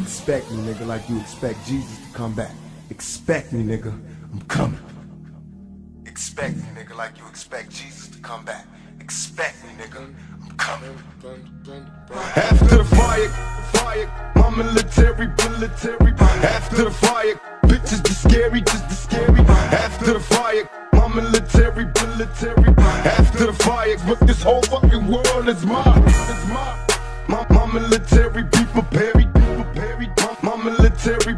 Expect me, nigga, like you expect Jesus to come back. Expect me, nigga, I'm coming. Expect me, nigga, like you expect Jesus to come back. Expect me, nigga, I'm coming. After the fire, my military. After the fire, bitches the scary, just the scary. After the fire, my military. After the fire, but this whole fucking world is mine. My military, be prepared. My military.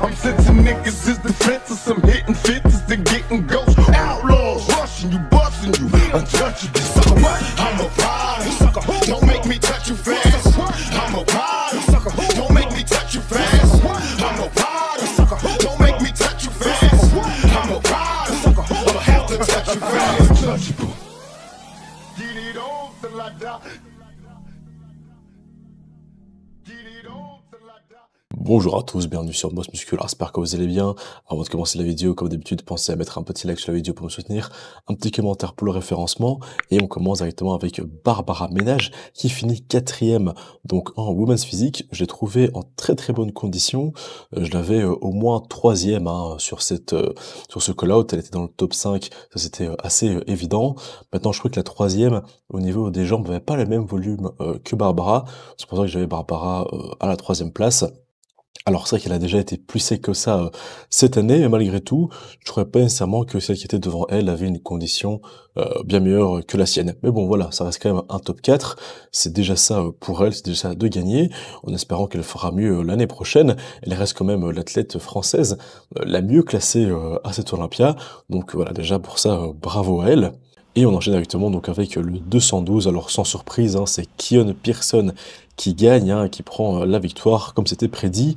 I'm sensing niggas is defenseless. Some hitting fences and getting ghosts. Outlaws rushing you, busting you, untouchable. Sucker, what? I'm a ride. Sucker, don't make me touch you fast. I'm a ride. Sucker, don't make me touch you fast. I'm a ride. Sucker, don't make me touch you fast. I'm a ride. Sucker, I'ma have to touch you fast. Untouchable. Get it on till I die. Bonjour à tous, bienvenue sur Boss Musculaire, j'espère que vous allez bien. Avant de commencer la vidéo, comme d'habitude, pensez à mettre un petit like sur la vidéo pour me soutenir, un petit commentaire pour le référencement, et on commence directement avec Barbara Ménage, qui finit 4ème, donc en Women's Physique. Je l'ai trouvée en très bonne condition, je l'avais au moins 3ème sur ce call-out, elle était dans le top 5, ça c'était assez évident. Maintenant je trouvais que la 3ème, au niveau des jambes, n'avait pas le même volume que Barbara, c'est pour ça que j'avais Barbara à la 3ème place. Alors c'est vrai qu'elle a déjà été plus sec que ça cette année, mais malgré tout, je trouvais pas nécessairement que celle qui était devant elle avait une condition bien meilleure que la sienne. Mais bon voilà, ça reste quand même un top 4, c'est déjà ça pour elle, c'est déjà ça de gagner, en espérant qu'elle fera mieux l'année prochaine. Elle reste quand même l'athlète française la mieux classée à cette Olympia, donc voilà, déjà pour ça, bravo à elle. Et on enchaîne directement donc avec le 212, alors sans surprise, c'est Keon Pearson qui gagne, qui prend la victoire comme c'était prédit.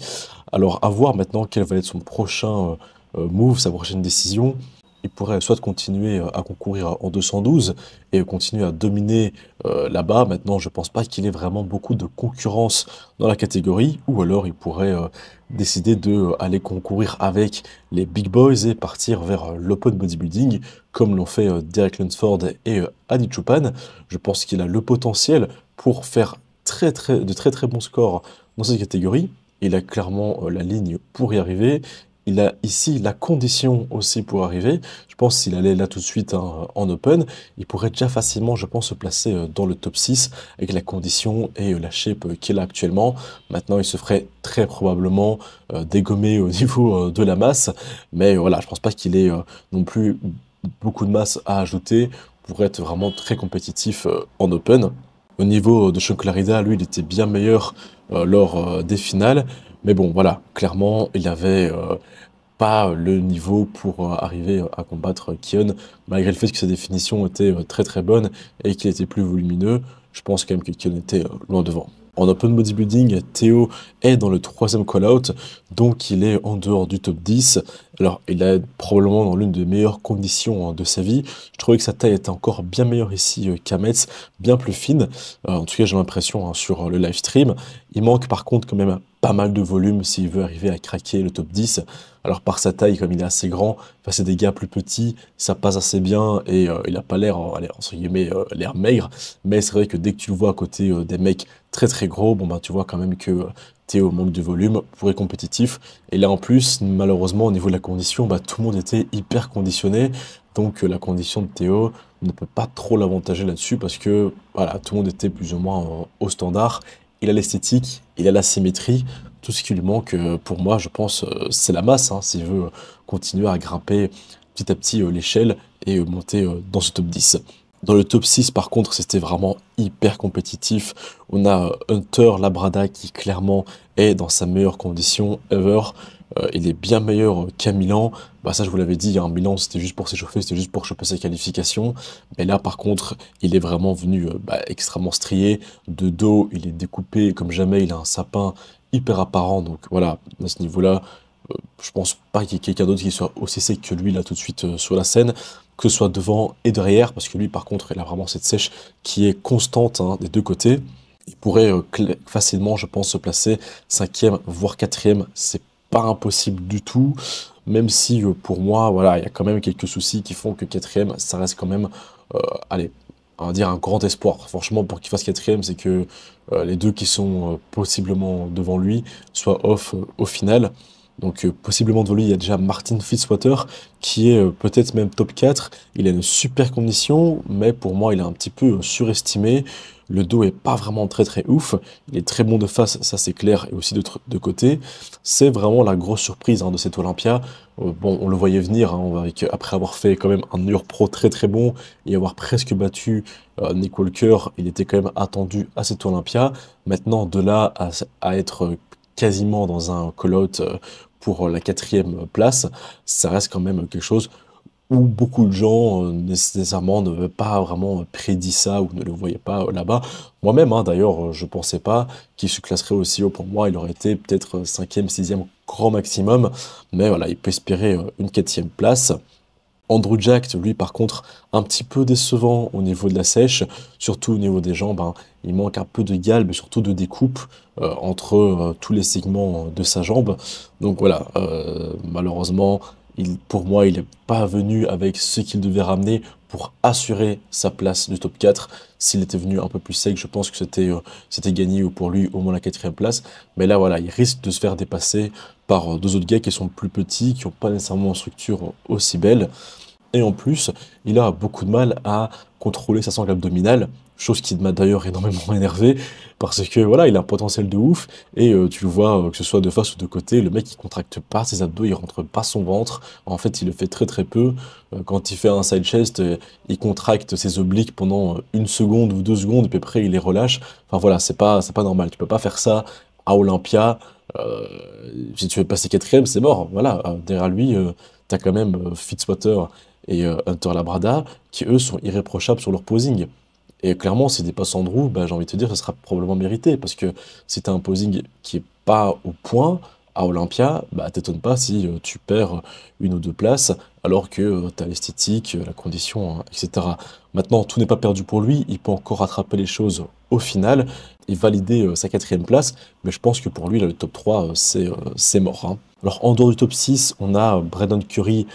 Alors à voir maintenant quel va être son prochain move, sa prochaine décision. Il pourrait soit continuer à concourir en 212 et continuer à dominer là-bas. Maintenant, je pense pas qu'il ait vraiment beaucoup de concurrence dans la catégorie, ou alors il pourrait décider de aller concourir avec les big boys et partir vers l'open bodybuilding, comme l'ont fait Derek Lunsford et Adi Choupan. Je pense qu'il a le potentiel pour faire de très bons scores dans cette catégorie. Il a clairement la ligne pour y arriver. Il a ici la condition aussi pour arriver. Je pense s'il allait là tout de suite en open, il pourrait déjà facilement, je pense, se placer dans le top 6 avec la condition et la shape qu'il a actuellement. Maintenant, il se ferait très probablement dégommer au niveau de la masse. Mais voilà, je pense pas qu'il ait non plus beaucoup de masse à ajouter pour être vraiment très compétitif en open. Au niveau de Sean Clarida, lui, il était bien meilleur lors des finales. Mais bon, voilà, clairement, il avait pas le niveau pour arriver à combattre Keon, malgré le fait que sa définition était très bonne et qu'il était plus volumineux. Je pense quand même que Keon était loin devant. En open bodybuilding, Théo est dans le 3ème call-out, donc il est en dehors du top 10. Alors, il est probablement dans l'une des meilleures conditions de sa vie. Je trouvais que sa taille était encore bien meilleure ici qu'à Metz, bien plus fine. En tout cas, j'ai l'impression sur le live stream. Il manque par contre quand même pas mal de volume s'il veut arriver à craquer le top 10. Alors par sa taille, comme il est assez grand, face à des gars plus petits, ça passe assez bien et il a pas l'air, entre guillemets, l'air maigre. Mais c'est vrai que dès que tu le vois à côté des mecs très gros, bon bah tu vois quand même que Théo manque de volume pour être compétitif. Et là en plus, malheureusement au niveau de la condition, tout le monde était hyper conditionné. Donc la condition de Théo ne peut pas trop l'avantager là-dessus parce que voilà, tout le monde était plus ou moins au standard. Il a l'esthétique, il a la symétrie. Tout ce qui lui manque, pour moi, je pense, c'est la masse, s'il veut continuer à grimper petit à petit l'échelle et monter dans ce top 10. Dans le top 6, par contre, c'était vraiment hyper compétitif. On a Hunter Labrada qui, clairement, est dans sa meilleure condition ever. Il est bien meilleur qu'à Milan. Ça, je vous l'avais dit, Milan, c'était juste pour s'échauffer, c'était juste pour choper ses qualifications. Mais là, par contre, il est vraiment venu extrêmement strié. De dos, il est découpé comme jamais, il a un sapin hyper apparent, donc voilà, à ce niveau-là, je pense pas qu'il y ait quelqu'un d'autre qui soit aussi sec que lui là tout de suite sur la scène, que ce soit devant et derrière, parce que lui par contre il a vraiment cette sèche qui est constante des deux côtés. Il pourrait facilement, je pense, se placer 5e voire 4e, c'est pas impossible du tout, même si pour moi, voilà, il y a quand même quelques soucis qui font que 4e, ça reste quand même, allez, on va dire, un grand espoir. Franchement, pour qu'il fasse quatrième, c'est que les deux qui sont possiblement devant lui soient off au final. Donc possiblement devant lui, il y a déjà Martin Fitzwater qui est peut-être même top 4. Il a une super condition, mais pour moi, il est un petit peu surestimé. Le dos est pas vraiment très très ouf. Il est très bon de face, ça c'est clair, et aussi de côté. C'est vraiment la grosse surprise hein, de cet Olympia. Bon, on le voyait venir, hein, après avoir fait quand même un New York Pro très très bon et avoir presque battu Nick Walker, il était quand même attendu à cet Olympia. Maintenant, de là à être quasiment dans un call-out pour la quatrième place, ça reste quand même quelque chose où beaucoup de gens nécessairement ne veulent pas vraiment prédit ça ou ne le voyaient pas là-bas. Moi-même, hein, d'ailleurs, je pensais pas qu'il se classerait aussi haut pour moi. Il aurait été peut-être cinquième, sixième grand maximum, mais voilà, il peut espérer une quatrième place. Andrew Jack, lui, par contre, un petit peu décevant au niveau de la sèche, surtout au niveau des jambes, hein. Il manque un peu de galbe, surtout de découpe entre tous les segments de sa jambe. Donc voilà, malheureusement, pour moi, il n'est pas venu avec ce qu'il devait ramener pour assurer sa place du top 4. S'il était venu un peu plus sec, je pense que c'était gagné pour lui au moins la quatrième place. Mais là, voilà, il risque de se faire dépasser par deux autres gars qui sont plus petits, qui n'ont pas nécessairement une structure aussi belle. Et en plus, il a beaucoup de mal à contrôler sa sangle abdominale, chose qui m'a d'ailleurs énormément énervé, parce que voilà, il a un potentiel de ouf, et tu le vois, que ce soit de face ou de côté, le mec il contracte pas ses abdos, il rentre pas son ventre, en fait il le fait très très peu. Quand il fait un side chest, il contracte ses obliques pendant une seconde ou 2 secondes, et puis après il les relâche. Enfin voilà, c'est pas normal, tu peux pas faire ça à Olympia. Si tu veux passer quatrième, c'est mort, voilà. Derrière lui, t'as quand même Fitzwater et Hunter Labrada, qui eux sont irréprochables sur leur posing. Et clairement, si dépasse Andrew, bah, j'ai envie de te dire, ce sera probablement mérité, parce que si t'as un posing qui est pas au point à Olympia, bah t'étonnes pas si tu perds une ou deux places, alors que t'as l'esthétique, la condition, hein, etc. Maintenant, tout n'est pas perdu pour lui, il peut encore rattraper les choses au final et valider sa quatrième place, mais je pense que pour lui, là, le top 3, c'est mort, hein. Alors, en dehors du top 6, on a Brandon Curry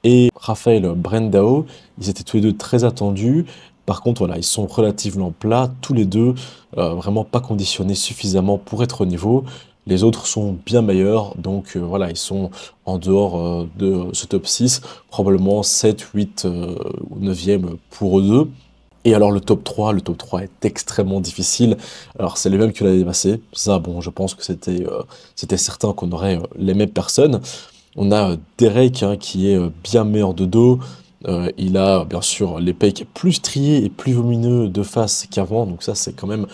et Raphaël Brandao. Ils étaient tous les deux très attendus. Par contre, voilà, ils sont relativement plats, tous les deux, vraiment pas conditionnés suffisamment pour être au niveau. Les autres sont bien meilleurs, donc voilà, ils sont en dehors de ce top 6, probablement 7, 8 ou 9e pour eux deux. Et alors le top 3 est extrêmement difficile. Alors c'est le même que l'année passée. Ça, bon, je pense que c'était certain qu'on aurait les mêmes personnes. On a Derek hein, qui est bien meilleur de dos. Il a bien sûr les pecs plus striés et plus volumineux de face qu'avant. Donc ça c'est quand même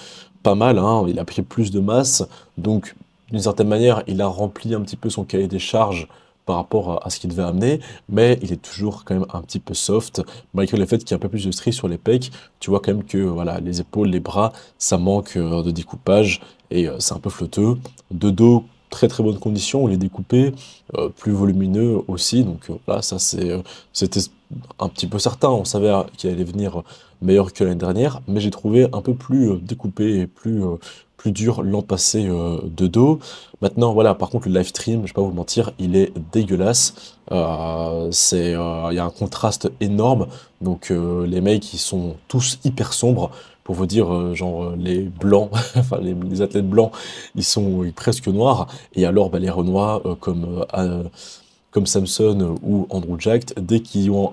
pas mal, hein. Il a pris plus de masse. Donc d'une certaine manière il a rempli un petit peu son cahier des charges par rapport à ce qu'il devait amener, mais il est toujours quand même un petit peu soft, malgré le fait qu'il y a un peu plus de stries sur les pecs. Tu vois quand même que voilà, les épaules, les bras, ça manque de découpage et c'est un peu flotteux. De dos, très très bonne condition, il est découpé, plus volumineux aussi, donc voilà, ça c'était un petit peu certain, on savait qu'il allait venir meilleur que l'année dernière, mais j'ai trouvé un peu plus découpé et plus dur l'an passé de dos. Maintenant, voilà, par contre, le live stream, je vais pas vous mentir, il est dégueulasse. Il y a un contraste énorme. Donc, les mecs, ils sont tous hyper sombres. Pour vous dire, genre, les blancs, enfin, les athlètes blancs, ils sont presque noirs. Et alors, bah, les Renois, comme Samson ou Andrew Jack, dès qu'ils ont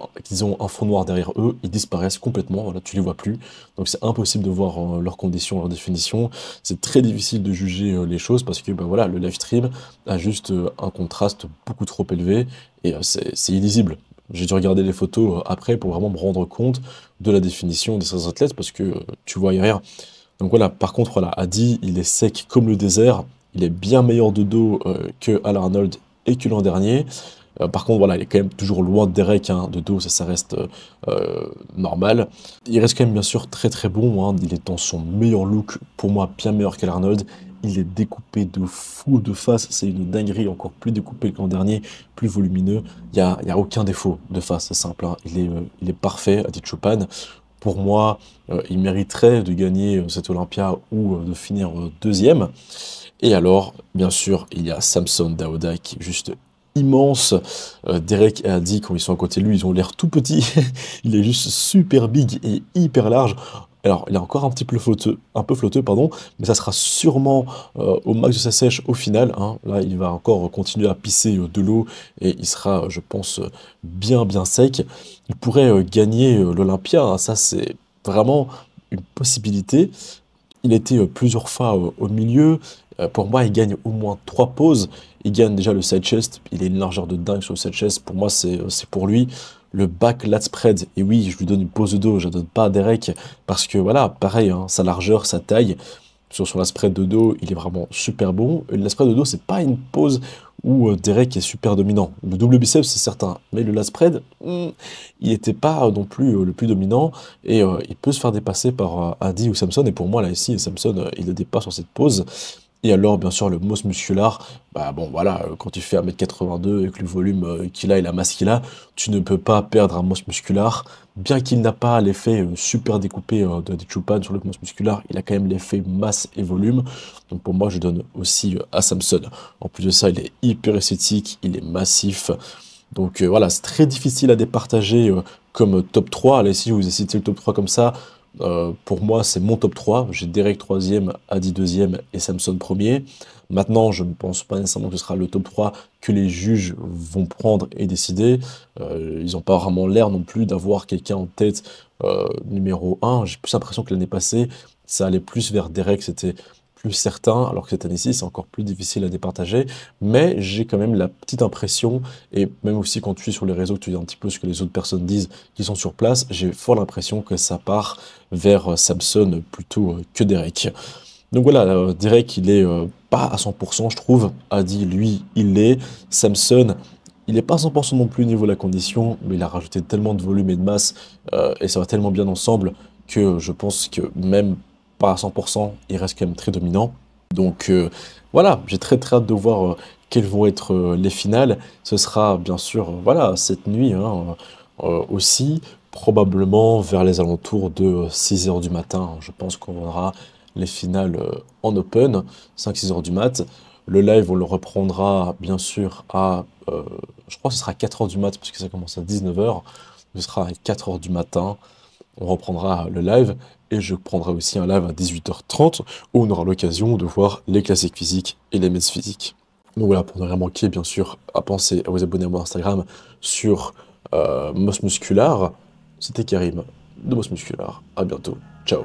un fond noir derrière eux, ils disparaissent complètement, voilà, tu les vois plus. Donc c'est impossible de voir leurs conditions, leurs définitions. C'est très difficile de juger les choses parce que bah, voilà, le live stream a juste un contraste beaucoup trop élevé et c'est illisible. J'ai dû regarder les photos après pour vraiment me rendre compte de la définition de ces athlètes parce que tu vois rien. Donc voilà, par contre, voilà, Adi, il est sec comme le désert, il est bien meilleur de dos que Al Arnold et que l'an dernier. Par contre, voilà, il est quand même toujours loin de Derek, hein, de dos, ça reste normal. Il reste quand même bien sûr très très bon, hein, il est dans son meilleur look, pour moi bien meilleur qu'Al Arnold. Il est découpé de fou de face, c'est une dinguerie, encore plus découpé que l'an dernier, plus volumineux. Il y a aucun défaut de face, c'est simple, hein. Il est parfait, Adi Choopan. Pour moi, il mériterait de gagner cette Olympia ou de finir deuxième. Et alors, bien sûr, il y a Samson Dauda qui est juste immense. Derek et Adi, quand ils sont à côté de lui, ils ont l'air tout petits. Il est juste super big et hyper large. Alors, il est encore un peu flotteux, pardon, mais ça sera sûrement au max de sa sèche au final, hein. Là, il va encore continuer à pisser de l'eau et il sera, je pense, bien sec. Il pourrait gagner l'Olympia, hein. Ça, c'est vraiment une possibilité. Il était plusieurs fois au milieu. Pour moi, il gagne au moins 3 poses. Il gagne déjà le side chest. Il a une largeur de dingue sur le side chest. Pour moi, c'est pour lui. Le back lat spread. Et oui, je lui donne une pose de dos. Je ne donne pas à Derek. Parce que voilà, pareil, hein, sa largeur, sa taille. Sur la spread de dos, il est vraiment super bon. Et la spread de dos, c'est pas une pose où Derek est super dominant. Le double biceps, c'est certain. Mais le lat spread, il n'était pas non plus le plus dominant. Et il peut se faire dépasser par Adi ou Samson. Et pour moi, là, ici, Samson, il le dépasse sur cette pose. Et alors, bien sûr, le Moss Muscular, bah bon, voilà, quand tu fais 1m82 avec le volume qu'il a et la masse qu'il a, tu ne peux pas perdre un Moss Muscular. Bien qu'il n'a pas l'effet super découpé de Chupan sur le Moss Muscular, il a quand même l'effet masse et volume. Donc pour moi, je donne aussi à Samson. En plus de ça, il est hyper esthétique, il est massif. Donc voilà, c'est très difficile à départager comme top 3. Là, ici, je vous ai cité le top 3 comme ça. Pour moi, c'est mon top 3. J'ai Derek 3e, Adi 2e et Samson 1er. Maintenant, je ne pense pas nécessairement que ce sera le top 3 que les juges vont prendre et décider. Ils n'ont pas vraiment l'air non plus d'avoir quelqu'un en tête numéro 1. J'ai plus l'impression que l'année passée, ça allait plus vers Derek, c'était plus certain, alors que cette année-ci, c'est encore plus difficile à départager. Mais j'ai quand même la petite impression, et même aussi quand tu es sur les réseaux, tu dis un petit peu ce que les autres personnes disent qui sont sur place, j'ai fort l'impression que ça part vers Samson plutôt que Derek. Donc voilà, Derek, il est pas à 100%, je trouve. Adi, lui, il l'est. Samson, il n'est pas à 100% non plus au niveau de la condition, mais il a rajouté tellement de volume et de masse, et ça va tellement bien ensemble, que je pense que même pas à 100%, il reste quand même très dominant. Donc voilà, j'ai très hâte de voir quelles vont être les finales. Ce sera bien sûr, voilà, cette nuit hein, aussi, probablement vers les alentours de 6 h du matin. Je pense qu'on aura les finales en open, 5-6 h du mat. Le live, on le reprendra bien sûr à, je crois que ce sera 4 h du mat, puisque ça commence à 19 h. Ce sera à 4 h du matin. On reprendra le live et je prendrai aussi un live à 18 h 30 où on aura l'occasion de voir les classiques physiques et les messes physiques. Donc voilà, pour ne rien manquer, bien sûr, à penser à vous abonner à mon Instagram sur Moss Muscular. C'était Karim de Moss Muscular. À bientôt. Ciao.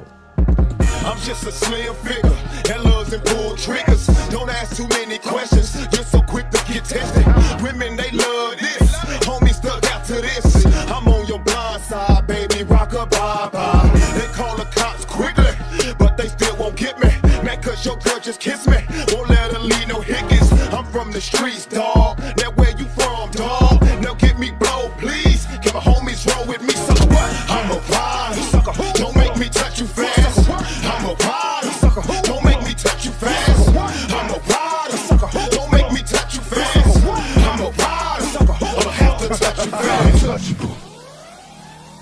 I'm just a slim figure, that loves and pull triggers. Don't ask too many questions, you're so quick to get tested. Women, they love this, homie stuck out to this. I'm on your blind side, baby, rock a bye-bye. They call the cops quickly, but they still won't get me. Man, cause your girl just kissed me, won't let her leave no hickets. I'm from the streets, dawg, now where you from, dawg? Now get me blow, please, get my homies roll with me, sucker. I'm a rider, sucker, don't make me touch you fast. I'm a rider, sucker, don't make me touch you fast. I'm a rider, sucker, don't make me touch you fast. I'm a rider, sucker, I'ma have to touch you fast.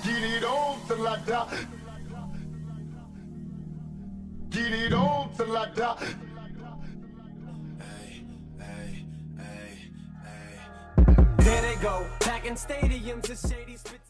Get it on till I die. Get it on till I die. There they go, back in stadiums, it's shady spit.